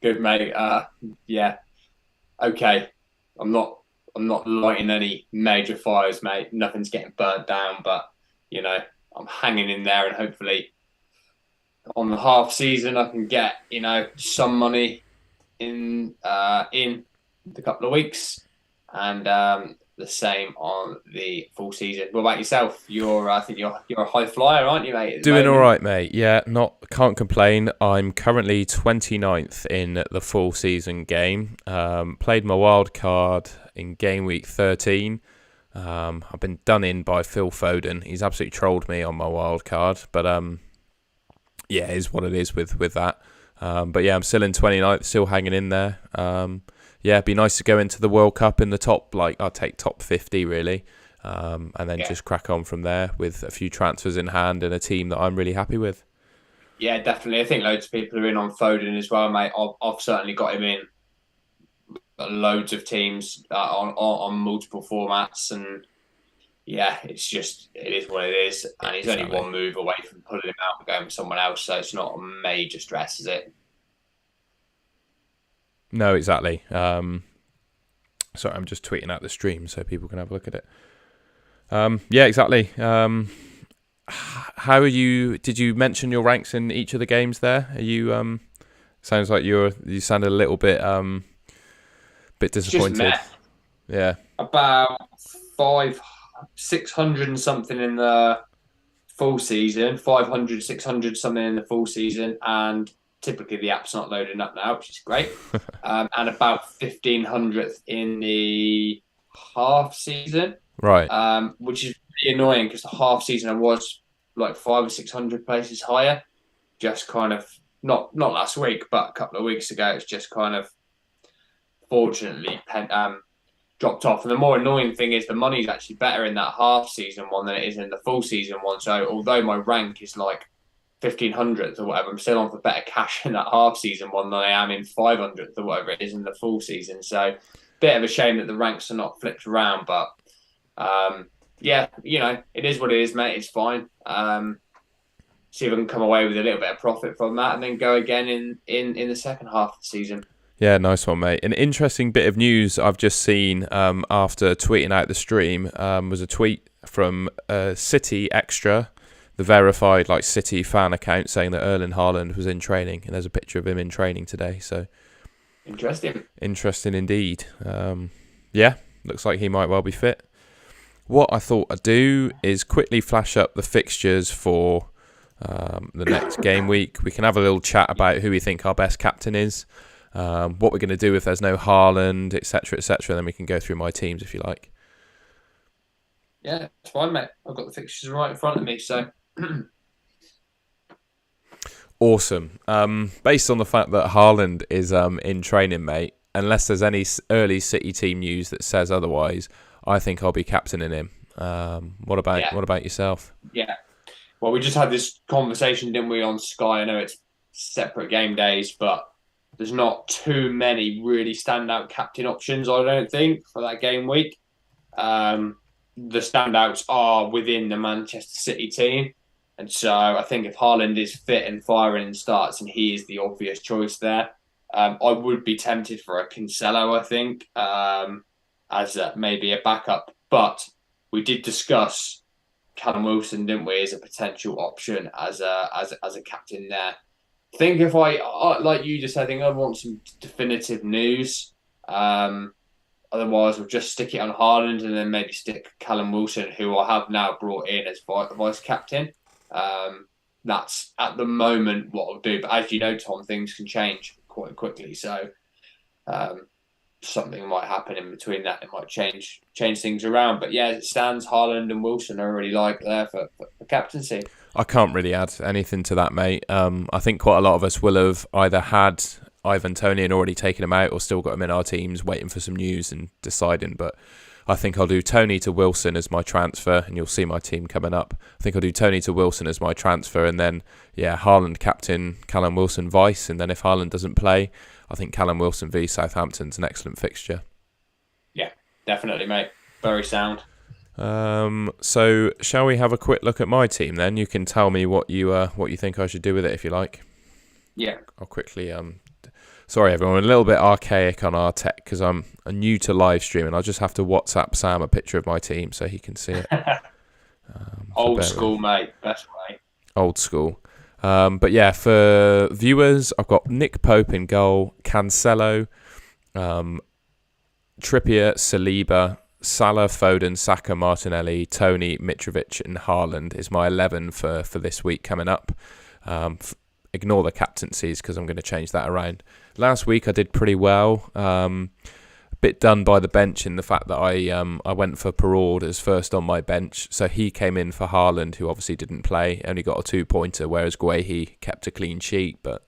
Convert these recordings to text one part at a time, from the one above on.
Good, mate. Yeah. Okay. I'm not. I'm not lighting any major fires, mate. Nothing's getting burnt down, but you know, I'm hanging in there, and hopefully, on the half season, I can get some money in the couple of weeks, and the same on the full season. What about yourself? I think you're a high flyer, aren't you, mate? At the Doing all moment. right, mate. Yeah, can't complain. I'm currently 29th in the full season game. Played my wild card in game week 13. I've been done in by Phil Foden. He's absolutely trolled me on my wild card, but yeah, it is what it is with that. But yeah, I'm still in 29th, still hanging in there. Yeah, it'd be nice to go into the World Cup in the top, like I'll take top 50 really. And then Yeah. just crack on from there with a few transfers in hand and a team that I'm really happy with. Yeah, definitely. I think loads of people are in on Foden as well, mate. I've certainly got him in loads of teams on multiple formats, and yeah, it is what it is, and he's only Exactly. one move away from pulling him out and going with someone else, so it's not a major stress, is it? No, exactly. Sorry, I'm just tweeting out the stream so people can have a look at it. Yeah, exactly. How are you? Did you mention your ranks in each of the games there? Are you? Sounds like you sounded a little bit It's just disappointed. met Yeah. about 600 and something in the full season, 500, 600 something in the full season, and typically the app's not loading up now, which is great. And about 1500th in the half season, Right. which is really annoying because the half season I was like 500 or 600 places higher. Just kind of not last week, but a couple of weeks ago. It's just kind of fortunately dropped off. And the more annoying thing is the money's actually better in that half season one than it is in the full season one. So although my rank is like 1500th or whatever, I'm still on for better cash in that half season one than I am in 500th or whatever it is in the full season. So bit of a shame that the ranks are not flipped around, but yeah, it is what it is, mate. It's fine. See if I can come away with a little bit of profit from that, and then go again in the second half of the season. Yeah, nice one, mate. An interesting bit of news I've just seen after tweeting out the stream was a tweet from City Extra, the verified like City fan account, saying that Erling Haaland was in training, and there's a picture of him in training today. So Interesting. interesting indeed. Yeah, looks like he might well be fit. What I thought I'd do is quickly flash up the fixtures for the next game week. We can have a little chat about who we think our best captain is. What we're going to do if there's no Haaland, etc., etc. Then we can go through my teams if you like. Yeah, it's fine, mate. I've got the fixtures right in front of me, so Awesome. Based on the fact that Haaland is in training, mate, unless there's any early City team news that says otherwise, I think I'll be captaining him. What about yeah, yourself? yeah. Well, we just had this conversation, didn't we, on Sky? I know it's separate game days, but there's not too many really standout captain options, I don't think, for that game week. The standouts are within the Manchester City team. And so I think if Haaland is fit and firing and starts, and he is the obvious choice there, I would be tempted for a Cancelo, I think, as maybe a backup. But we did discuss Callum Wilson, didn't we, as a potential option as a captain there. I think if like you just said, I think I want some definitive news. Otherwise, we'll just stick it on Haaland and then maybe stick Callum Wilson, who I have now brought in as vice captain. That's at the moment what I'll do. But as you know, Tom, things can change quite quickly. So something might happen in between that. It might change things around. But yeah, as it stands, Haaland and Wilson are really like there for captaincy. I can't really add anything to that, mate. I think quite a lot of us will have either had Ivan Toney and already taken him out, or still got him in our teams, waiting for some news and deciding. But I think I'll do Toney to Wilson as my transfer, and you'll see my team coming up. I think I'll do Toney to Wilson as my transfer, and then Haaland captain, Callum Wilson vice, and then if Haaland doesn't play, I think Callum Wilson v Southampton's an excellent fixture. Yeah, definitely, mate. Very sound. So shall we have a quick look at my team then? You can tell me what you think I should do with it if you like. Yeah. I'll quickly Sorry, everyone, a little bit archaic on our tech because I'm new to live streaming. I'll just have to WhatsApp Sam a picture of my team so he can see it. So Old bear with. school, mate. Best way. Old school. But yeah, for viewers, I've got Nick Pope in goal, Cancelo, Trippier, Saliba, Salah, Foden, Saka, Martinelli, Tony, Mitrovic, and Haaland is my 11 for this week coming up. Ignore the captaincies because I'm going to change that around. Last week I did pretty well. A bit done by the bench in the fact that I went for Perraud as first on my bench. So he came in for Haaland, who obviously didn't play, only got a 2-pointer, whereas Guehi kept a clean sheet, but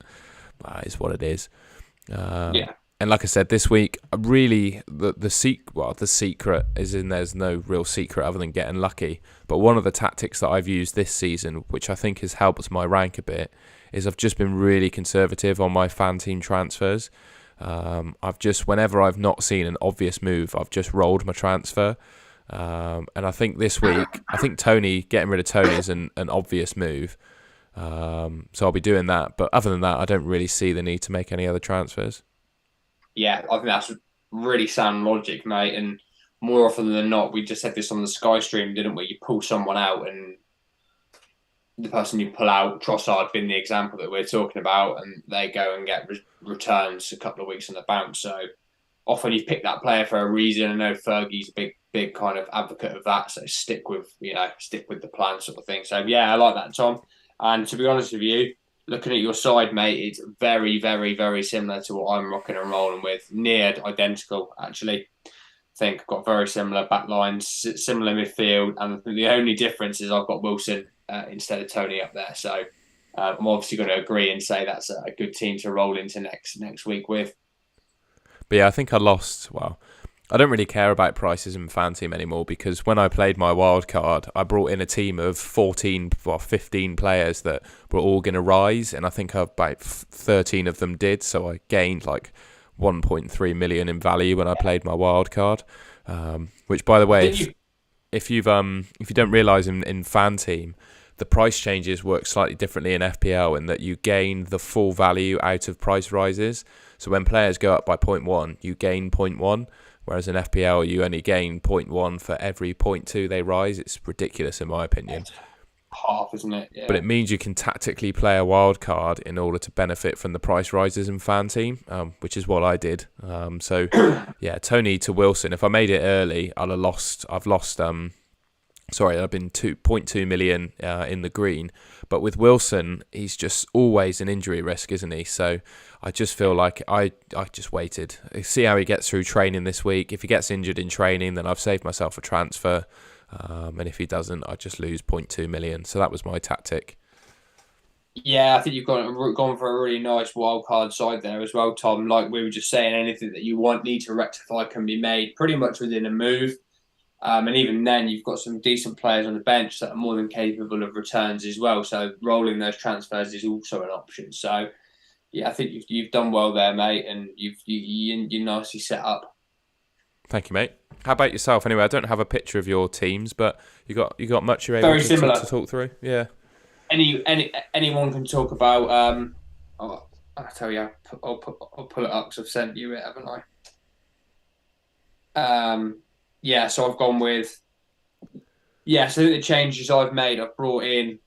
it's what it is. Yeah. And like I said, this week, really, the secret is in there's no real secret other than getting lucky. But one of the tactics that I've used this season, which I think has helped my rank a bit, is I've just been really conservative on my FanTeam transfers. Whenever I've not seen an obvious move, I've just rolled my transfer. And I think this week, getting rid of Tony is an obvious move. So I'll be doing that. But other than that, I don't really see the need to make any other transfers. Yeah, I think that's really sound logic, mate. And more often than not, we just said this on the Sky stream, didn't we? You pull someone out, and the person you pull out, Trossard being the example that we're talking about, and they go and get returns a couple of weeks on the bounce. So often you pick that player for a reason. I know Fergie's a big kind of advocate of that. So stick with the plan sort of thing. So yeah, I like that, Tom. And to be honest with you, looking at your side, mate, it's very, very, very similar to what I'm rocking and rolling with. Near identical, actually. I think I've got very similar back lines, similar midfield, and the only difference is I've got Wilson instead of Tony up there. So I'm obviously going to agree and say that's a good team to roll into next week with. But yeah, I think I lost. Well, I don't really care about prices in FanTeam anymore because when I played my wild card, I brought in a team of 15 players that were all going to rise, and I think about 13 of them did. So I gained like 1.3 million in value when I played my wild card. Which, by the way, if you don't realise in FanTeam, the price changes work slightly differently in FPL in that you gain the full value out of price rises. So when players go up by 0.1, you gain 0.1. Whereas in FPL, you only gain 0.1 for every 0.2 they rise. It's ridiculous in my opinion. It's half, isn't it? Yeah. But it means you can tactically play a wild card in order to benefit from the price rises in FanTeam, which is what I did. So yeah, Tony to Wilson. If I made it early, I've lost. I've been 2.2 million in the green. But with Wilson, he's just always an injury risk, isn't he? So I just feel like I just waited. See how he gets through training this week. If he gets injured in training, then I've saved myself a transfer. And if he doesn't, I just lose 0.2 million. So that was my tactic. Yeah, I think you've gone for a really nice wild card side there as well, Tom. Like we were just saying, anything that you need to rectify can be made pretty much within a move. And even then, you've got some decent players on the bench that are more than capable of returns as well. So rolling those transfers is also an option. So yeah, I think you've done well there, mate, and you're nicely set up. Thank you, mate. How about yourself? Anyway, I don't have a picture of your teams, but you got much you're able to talk through. Yeah. Anyone can talk about. I'll tell you. I'll pull it up because I've sent you it, haven't I? Yeah, so I've gone with. Yeah, so the changes I've made, I've brought in.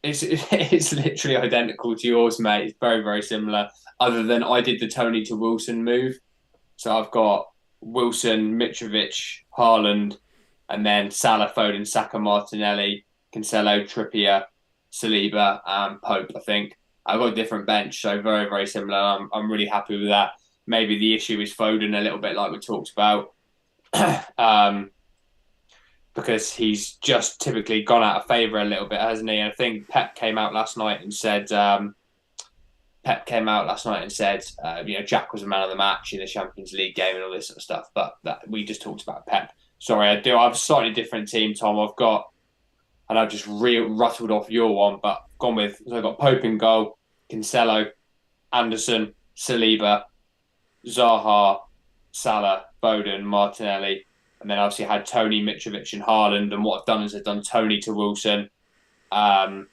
It's literally identical to yours, mate. It's very, very similar. Other than I did the Tony to Wilson move, so I've got Wilson, Mitrovic, Haaland, and then Salah, Foden, Saka, Martinelli, Cancelo, Trippier, Saliba, and Pope. I think I've got a different bench, so very, very similar. I'm really happy with that. Maybe the issue is Foden a little bit, like we talked about. Because he's just typically gone out of favour a little bit, hasn't he? And I think Pep came out last night and said, Jack was a man of the match in the Champions League game and all this sort of stuff. But that we just talked about Pep. Sorry, I have a slightly different team, Tom. I've just rattled off your one, but I've got Pope in goal, Cancelo, Anderson, Saliba, Zaha, Salah, Foden, Martinelli, and then obviously I had Tony, Mitrovic, and Haaland. And what I've done is I've done Tony to Wilson, I've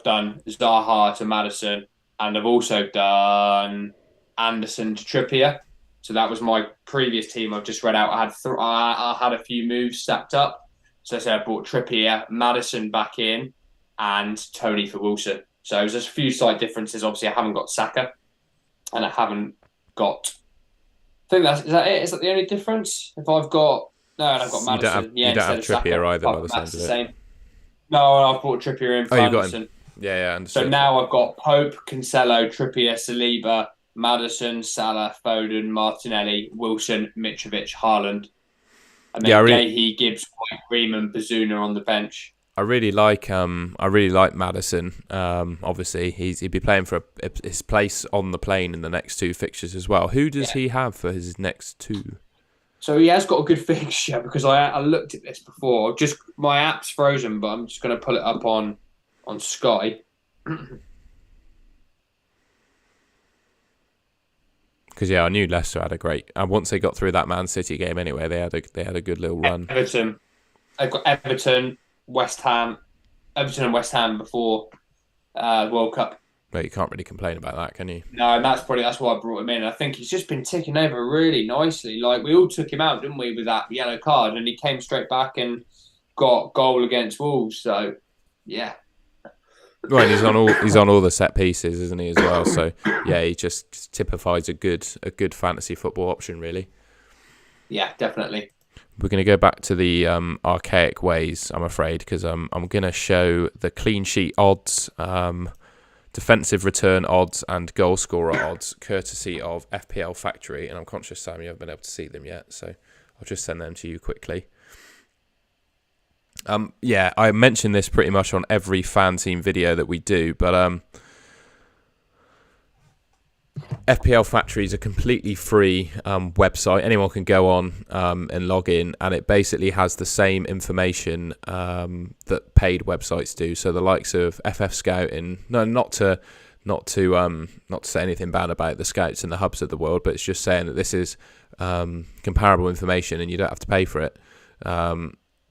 done Zaha to Maddison, and I've also done Anderson to Trippier. So that was my previous team I've just read out. I had a few moves stacked up. So I said I brought Trippier, Maddison back in, and Tony for Wilson. So there's just a few slight differences. Obviously, I haven't got Saka, and I haven't got. I think is that it? Is that the only difference? If I've got no, and I've got Maddison. You don't have instead of Trippier Saka, either by the sounds that's the of it. same. No, I've brought Trippier in for Oh, you got him. Anderson. Yeah, understood. So now I've got Pope, Cancelo, Trippier, Saliba, Maddison, Salah, Foden, Martinelli, Wilson, Mitrovic, Haaland. And then Gahey, Gibbs, White, Riemann, Bazuna on the bench. I really like Maddison. Obviously, he'd be playing for his place on the plane in the next two fixtures as well. Who does he have for his next two? So he has got a good fixture because I looked at this before. Just my app's frozen, but I'm just going to pull it up on Sky. Because I knew Leicester had a great. And once they got through that Man City game, anyway, they had a good little run. Everton, they've got Everton, and West Ham before World Cup. But you can't really complain about that, can you? No, and that's why I brought him in. I think he's just been ticking over really nicely. Like we all took him out, didn't we, with that yellow card, and he came straight back and got goal against Wolves. So, yeah. Right, he's on all the set pieces, isn't he, as well? So yeah, he just typifies a good fantasy football option, really. Yeah, definitely. We're going to go back to the archaic ways, I'm afraid, because I'm going to show the clean sheet odds, defensive return odds, and goal scorer odds, courtesy of FPL Factory. And I'm conscious, Sam, you haven't been able to see them yet, so I'll just send them to you quickly. I mentioned this pretty much on every FanTeam video that we do, but FPL Factory is a completely free website. Anyone can go on and log in, and it basically has the same information that paid websites do. So the likes of FF Scouting, not to say anything bad about the scouts and the hubs of the world, but it's just saying that this is comparable information, and you don't have to pay for it.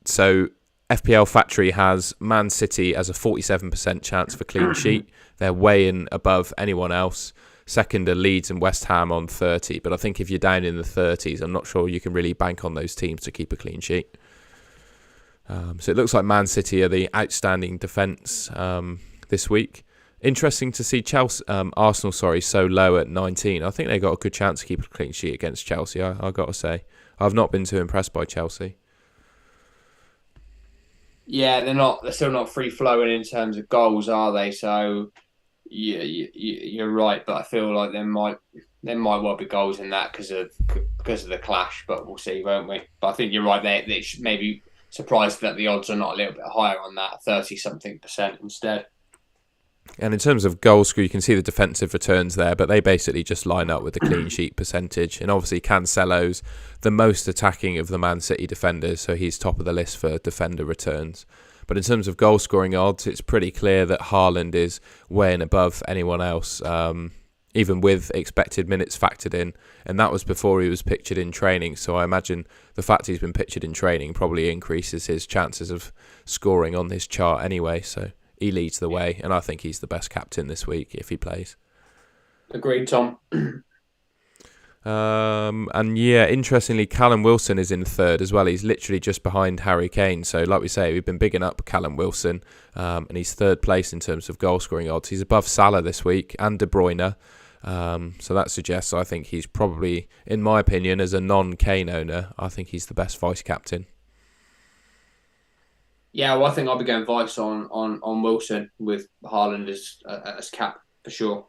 So FPL Factory has Man City as a 47% chance for clean sheet. They're way in above anyone else. Second are Leeds and West Ham on 30. But I think if you're down in the 30s, I'm not sure you can really bank on those teams to keep a clean sheet. So it looks like Man City are the outstanding defence this week. Interesting to see Arsenal so low at 19. I think they got a good chance to keep a clean sheet against Chelsea, I've got to say. I've not been too impressed by Chelsea. Yeah, they're still not free flowing in terms of goals, are they? So yeah, you're right, but I feel like there might well be goals in that because of the clash, but we'll see, won't we? But I think you're right. They should maybe surprised that the odds are not a little bit higher on that, 30-something% instead. And in terms of goal score, you can see the defensive returns there, but they basically just line up with the clean sheet percentage. And obviously Cancelo's the most attacking of the Man City defenders, so he's top of the list for defender returns. But in terms of goal scoring odds, it's pretty clear that Haaland is way and above anyone else, even with expected minutes factored in. And that was before he was pictured in training. So I imagine the fact he's been pictured in training probably increases his chances of scoring on this chart anyway. So he leads the way, and I think he's the best captain this week if he plays. Agreed, Tom. And yeah, interestingly, Callum Wilson is in third as well. He's literally just behind Harry Kane. So like we say, we've been bigging up Callum Wilson, and he's third place in terms of goal scoring odds. He's above Salah this week and De Bruyne. So that suggests I think he's probably, in my opinion, as a non-Kane owner, I think he's the best vice captain. Yeah, well, I think I'll be going vice on Wilson with Haaland as cap for sure.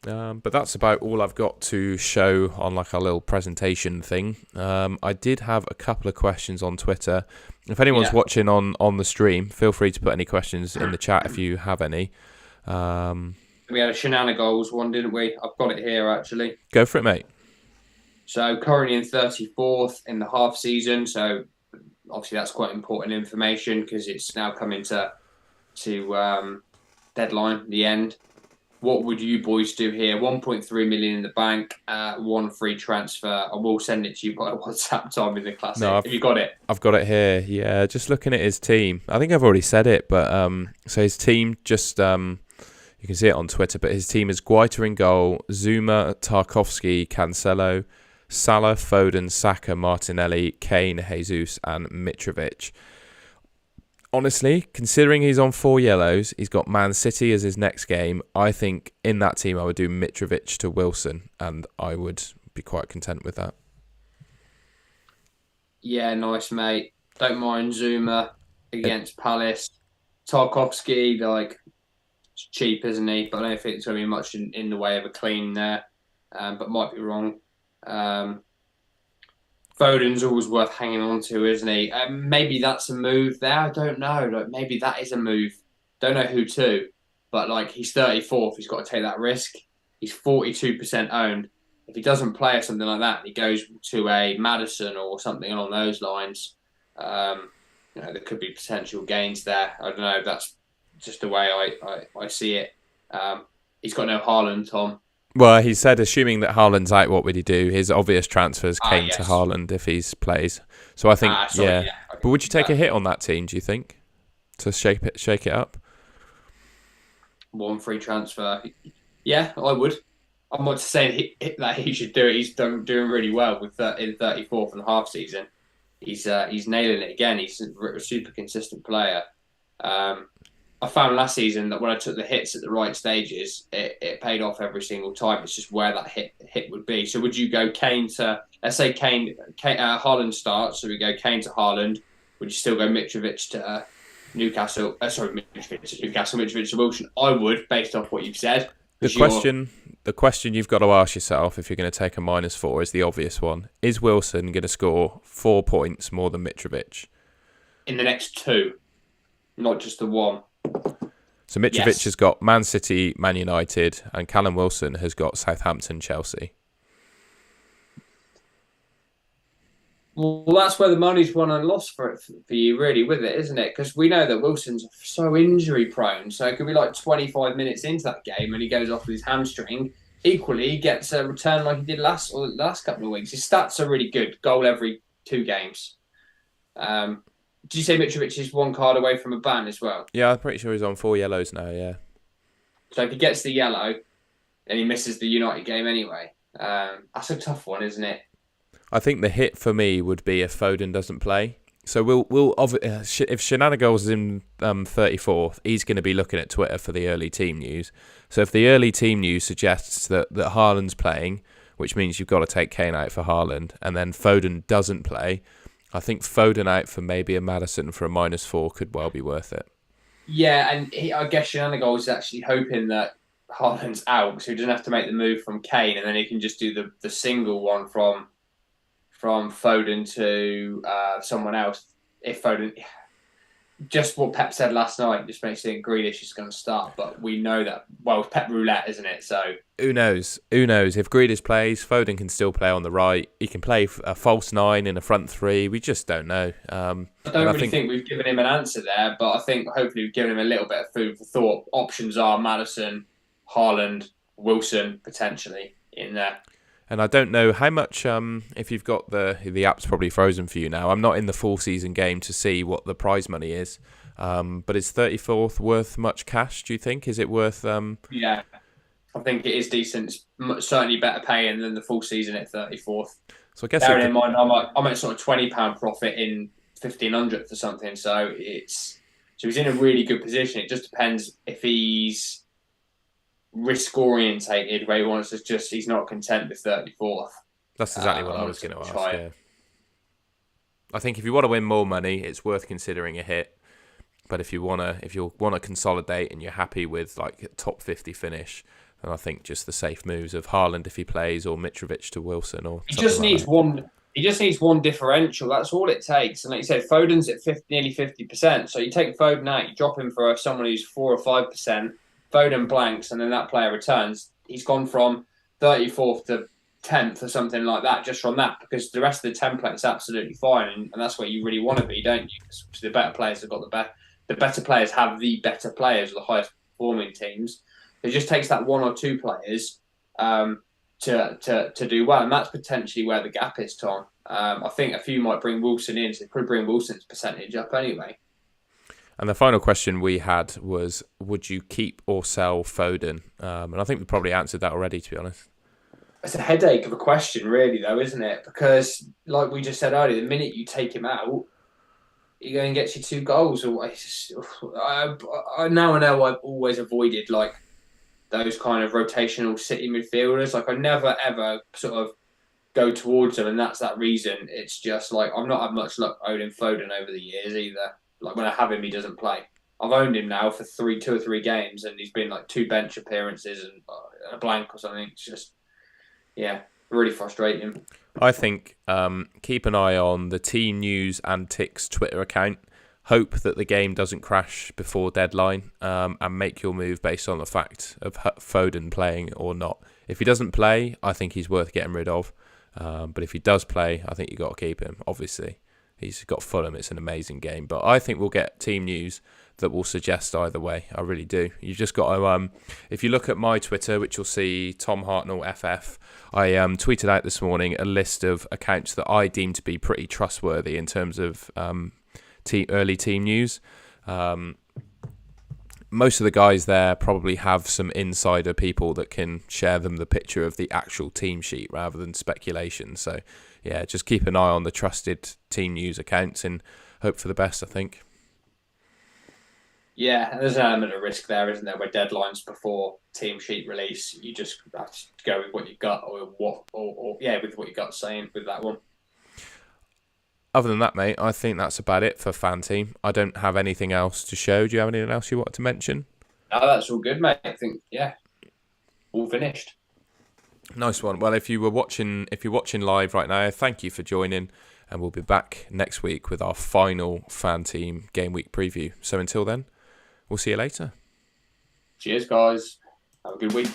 But that's about all I've got to show on like a little presentation thing. I did have a couple of questions on Twitter. If anyone's watching on the stream, feel free to put any questions in the chat if you have any. We had a shenanigans one, didn't we? I've got it here, actually. Go for it, mate. So currently in 34th in the half season. So obviously that's quite important information because it's now coming to deadline, the end. What would you boys do here? 1.3 million in the bank, one free transfer. I will send it to you by WhatsApp, Tom, in the classic. Have you got it? I've got it here. Yeah, just looking at his team. I think I've already said it, but so his team just You can see it on Twitter, but his team is Guaita in goal, Zuma, Tarkovsky, Cancelo, Salah, Foden, Saka, Martinelli, Kane, Jesus, and Mitrovic. Honestly, considering he's on 4 yellows, he's got Man City as his next game. I think in that team I would do Mitrovic to Wilson, and I would be quite content with that. Yeah, nice, mate. Don't mind Zuma against Palace. Tarkovsky, like, it's cheap, isn't he? But I don't think it's going to be much in the way of a clean there, but might be wrong. Foden's always worth hanging on to, isn't he? Maybe that's a move there. I don't know. Like, maybe that is a move. Don't know who to, but like, he's 34th. He's got to take that risk. He's 42% owned. If he doesn't play or something like that, he goes to a Madison or something along those lines. There could be potential gains there. I don't know. That's just the way I see it. He's got no Haaland, Tom. Well, he said, assuming that Haaland's out, what would he do? His obvious transfers came Yes. to Haaland if he plays. So I think, Okay. But would you take a hit on that team, do you think, to shake it up? 1 free transfer. Yeah, I would. I'm not saying that he should do it. He's doing really well with in 34th and half season. He's nailing it again. He's a super consistent player. I found last season that when I took the hits at the right stages, it paid off every single time. It's just where that hit would be. So would you go Kane to, let's say Haaland starts, so we go Kane to Haaland. Would you still go Mitrovic to Newcastle? Mitrovic to Newcastle, Mitrovic to Wilson. I would, based off what you've said. The question you've got to ask yourself if you're going to take a -4 is the obvious one. Is Wilson going to score 4 points more than Mitrovic? In the next 2, not just the 1. So Mitrovic has got Man City, Man United, and Callum Wilson has got Southampton, Chelsea. Well, that's where the money's won and lost for you, really, with it, isn't it? Because we know that Wilson's so injury prone. So it could be like 25 minutes into that game and he goes off with his hamstring. Equally, he gets a return like he did last couple of weeks. His stats are really good. Goal every 2 games. Did you say Mitrovic is 1 card away from a ban as well? Yeah, I'm pretty sure he's on 4 yellows now, yeah. So if he gets the yellow, then he misses the United game anyway. That's a tough one, isn't it? I think the hit for me would be if Foden doesn't if Shenanigans is in 34th, he's going to be looking at Twitter for the early team news. So if the early team news suggests that Haaland's playing, which means you've got to take Kane out for Haaland, and then Foden doesn't play, I think Foden out for maybe a Madison for a -4 could well be worth it. Yeah, and I guess Shenanigans is actually hoping that Haaland's out, so he doesn't have to make the move from Kane, and then he can just do the single one from Foden to someone else. If Foden, just what Pep said last night, just makes it Grealish is going to start, but we know that, well, it's Pep roulette, isn't it? So who knows? If Grealish plays, Foden can still play on the right. He can play a false 9 in a front 3. We just don't know. I don't think we've given him an answer there, but I think hopefully we've given him a little bit of food for thought. Options are Madison, Haaland, Wilson, potentially in there. And I don't know how much, if you've got the app's probably frozen for you now. I'm not in the full season game to see what the prize money is. But is 34th worth much cash, do you think? Is it worth... Yeah, I think it is decent. It's certainly better paying than the full season at 34th. So I guess bearing in mind, I'm at sort of £20 profit in 1500th or something. So he's in a really good position. It just depends if he's risk orientated, where he wants to he's not content with 34th. That's exactly what I was going to ask. Yeah. I think if you want to win more money, it's worth considering a hit. But if you want to consolidate and you're happy with like a top 50 finish, then I think just the safe moves of Haaland if he plays, or Mitrovic to Wilson, or he just needs one. He just needs one differential. That's all it takes. And like you said, Foden's at nearly 50%. So you take Foden out, you drop him for someone who's 4 or 5%. Foden blanks, and then that player returns. He's gone from 34th to 10th or something like that, just from that, because the rest of the template's absolutely fine, and that's where you really want to be, don't you? Because the better players have got the better players have the better players, the highest performing teams. It just takes that 1 or 2 players to do well, and that's potentially where the gap is, Tom. I think a few might bring Wilson in, so it could bring Wilson's percentage up anyway. And the final question we had was, would you keep or sell Foden? And I think we probably answered that already, to be honest. It's a headache of a question, really, though, isn't it? Because, like we just said earlier, the minute you take him out, he going and gets you 2 goals. Now I know I've always avoided like those kind of rotational City midfielders. Like I never ever sort of go towards them, and that's that reason. It's just like I've not had much luck owning Foden over the years either. Like when I have him, he doesn't play. I've owned him now for 2 or 3 games, and he's been like 2 bench appearances and a blank or something. It's just, yeah, really frustrating. I think keep an eye on the Team News Antics Twitter account. Hope that the game doesn't crash before deadline, and make your move based on the fact of Foden playing or not. If he doesn't play, I think he's worth getting rid of. But if he does play, I think you've got to keep him. Obviously, he's got Fulham. It's an amazing game. But I think we'll get team news that will suggest either way. I really do. You've just got to, if you look at my Twitter, which you'll see Tom Hartnell FF, I tweeted out this morning a list of accounts that I deem to be pretty trustworthy in terms of early team news. Most of the guys there probably have some insider people that can share them the picture of the actual team sheet rather than speculation. So, yeah, just keep an eye on the trusted team news accounts and hope for the best, I think. Yeah, there's an element of risk there, isn't there? Where deadlines before team sheet release, you just have to go with what you got, with what you got saying with that one. Other than that, mate, I think that's about it for FanTeam. I don't have anything else to show. Do you have anything else you wanted to mention? No, that's all good, mate. I think, yeah, all finished. Nice one. Well, if you're watching live right now, thank you for joining, and we'll be back next week with our final FanTeam game week preview. So until then, we'll see you later. Cheers, guys. Have a good week.